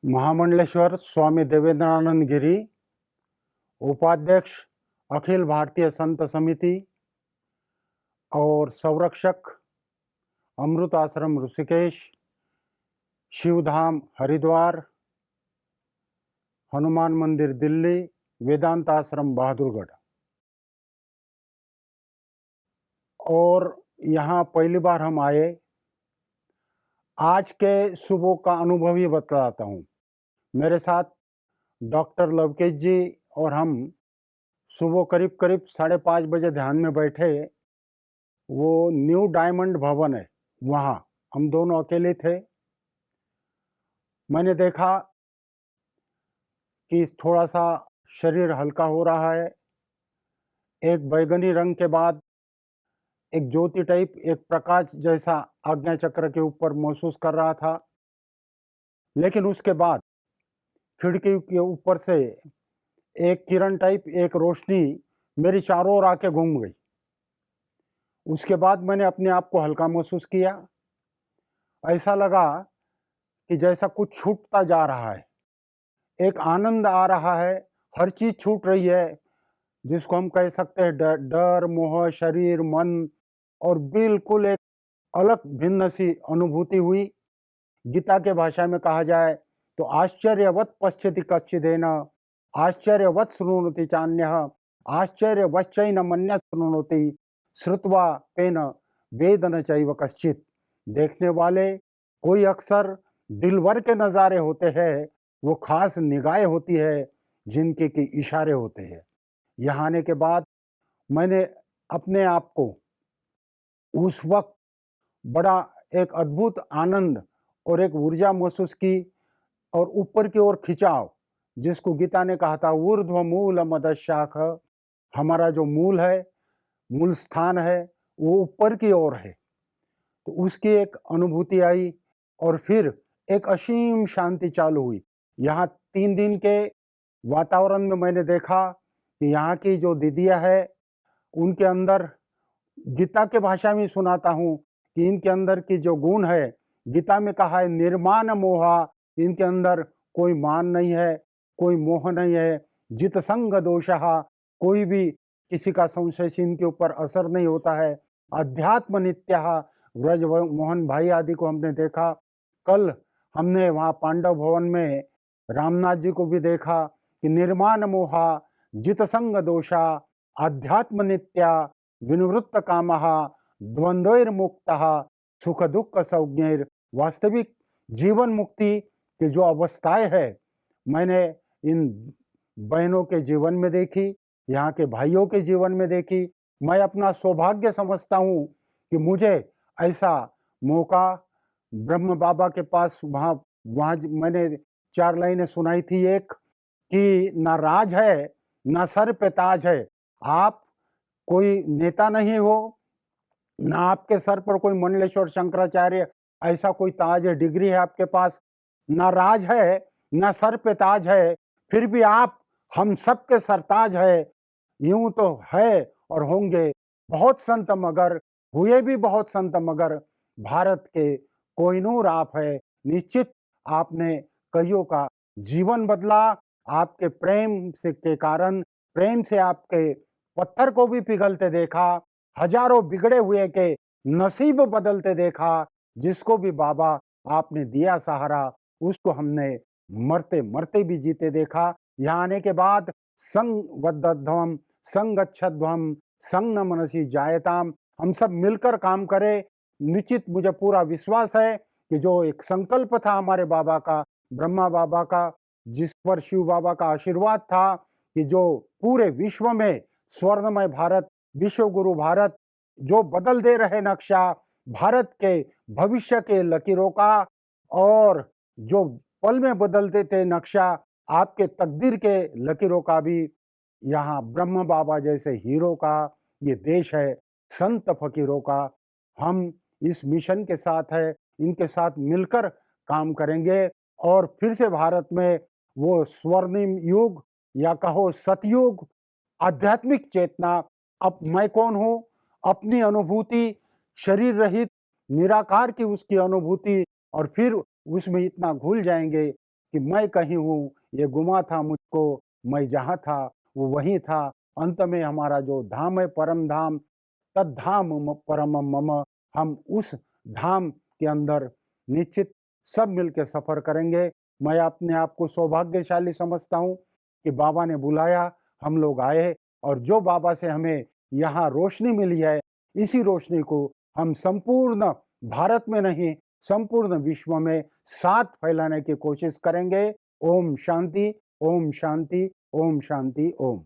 महामंडलेश्वर स्वामी देवेंद्रानंद गिरी, उपाध्यक्ष अखिल भारतीय संत समिति और संरक्षक अमृत आश्रम ऋषिकेश, शिवधाम हरिद्वार, हनुमान मंदिर दिल्ली, वेदांत आश्रम बहादुरगढ़। और यहाँ पहली बार हम आए। आज के सुबह का अनुभव ही बतलाता हूँ। मेरे साथ डॉक्टर लवकेश जी और हम सुबह करीब 5:30 बजे ध्यान में बैठे। वो न्यू डायमंड भवन है, वहाँ हम दोनों अकेले थे। मैंने देखा कि थोड़ा सा शरीर हल्का हो रहा है। एक बैगनी रंग के बाद एक ज्योति टाइप, एक प्रकाश जैसा आज्ञा चक्र के ऊपर महसूस कर रहा था। लेकिन उसके बाद खिड़की के ऊपर से एक किरण टाइप, एक रोशनी मेरी चारों ओर आके घूम गई। उसके बाद मैंने अपने आप को हल्का महसूस किया। ऐसा लगा कि जैसा कुछ छूटता जा रहा है, एक आनंद आ रहा है, हर चीज छूट रही है, जिसको हम कह सकते हैं डर, मोह, शरीर, मन, और बिल्कुल एक अलग भिन्न सी अनुभूति हुई। गीता के भाषा में कहा जाए तो आश्चर्यवत् पश्यति कश्चिदेन आश्चर्यवत् शृणोति चान्यः आश्चर्यवच्चैन मन्यः शृणोति श्रुत्वा तेन वेद न चैव कश्चित्। देखने वाले कोई अक्सर दिलवर के नज़ारे होते हैं, वो खास निगाहें होती है जिनके की इशारे होते हैं। यहाँ आने के बाद मैंने अपने आप को उस वक्त बड़ा एक अद्भुत आनंद और एक ऊर्जा महसूस की, और ऊपर की ओर खिंचाव, जिसको गीता ने कहा था ऊर्ध्व मूल मदशाख, हमारा जो मूल है, मूल स्थान है, वो ऊपर की ओर है। तो उसकी एक अनुभूति आई और फिर एक असीम शांति चालू हुई। यहाँ 3 दिन के वातावरण में मैंने देखा कि यहाँ की जो दीदियाँ है, उनके अंदर, गीता के भाषा में सुनाता हूँ कि इनके अंदर की जो गुण है, गीता में कहा है निर्माण मोहा, इनके अंदर कोई मान नहीं है, कोई मोह नहीं है। जित संग दोषहा, कोई भी किसी का संशय इनके ऊपर असर नहीं होता है। अध्यात्म नित्या, ब्रज मोहन भाई आदि को हमने देखा। कल हमने वहाँ पांडव भवन में रामनाथ जी को भी देखा कि निर्माण मोहा, जित संग दोषा, अध्यात्म नित्या, विनिवृत्त कामः, द्वंद्वैर्मुक्तः, सुख दुख संज्ञैर। वास्तविक जीवन मुक्ति की जो अवस्थाएं है, मैंने इन बहनों के जीवन में देखी, यहाँ के भाइयों के जीवन में देखी। मैं अपना सौभाग्य समझता हूँ कि मुझे ऐसा मौका ब्रह्म बाबा के पास, वहाँ मैंने 4 लाइनें सुनाई थी। एक कि ना राज है, ना सर पे ताज है, आप कोई नेता नहीं हो, ना आपके सर पर कोई मंडलेश्वर शंकराचार्य ऐसा कोई ताज है, डिग्री है आपके पास, ना राज है, ना सर पे ताज है, फिर भी आप हम सब के सरताज है। यूं तो है और होंगे बहुत संत मगर, हुए भी बहुत संत मगर, भारत के कोहिनूर आप है। निश्चित आपने कईयों का जीवन बदला। आपके प्रेम से के कारण, प्रेम से आपके पत्थर को भी पिघलते देखा, हजारों बिगड़े हुए के नसीब बदलते देखा। जिसको भी बाबा आपने दिया सहारा, उसको हमने मरते मरते भी जीते देखा। यहाँ आने के बाद संग वद्धध्वम, संग गच्छध्वम, संग न मनसी जायताम, हम सब मिलकर काम करें। निश्चित मुझे पूरा विश्वास है कि जो एक संकल्प था हमारे बाबा का, ब्रह्मा बाबा का, जिस पर शिव बाबा का आशीर्वाद था कि जो पूरे विश्व में स्वर्णमय भारत, विश्व गुरु भारत जो बदल दे रहे नक्शा, भारत के भविष्य के लकीरों का, और जो पल में बदलते थे नक्शा आपके तकदीर के लकीरों का भी, यहाँ ब्रह्म बाबा जैसे हीरो का ये देश है, संत फकीरों का। हम इस मिशन के साथ है, इनके साथ मिलकर काम करेंगे और फिर से भारत में वो स्वर्णिम युग या कहो सतयुग, आध्यात्मिक चेतना। अब मैं कौन हूँ, अपनी अनुभूति, शरीर रहित निराकार की उसकी अनुभूति, और फिर उसमें इतना घुल जाएंगे कि मैं कहीं हूँ, ये गुमा था मुझको, मैं जहाँ था वो वहीं था। अंत में हमारा जो धाम है परम धाम, तद्धाम परमम मम, हम उस धाम के अंदर निश्चित सब मिलके सफ़र करेंगे। मैं अपने आप को सौभाग्यशाली समझता हूँ कि बाबा ने बुलाया, हम लोग आए और जो बाबा से हमें यहाँ रोशनी मिली है, इसी रोशनी को हम संपूर्ण भारत में नहीं, संपूर्ण विश्व में साथ फैलाने की कोशिश करेंगे। ओम शांति, ओम शांति, ओम शांति, ओम।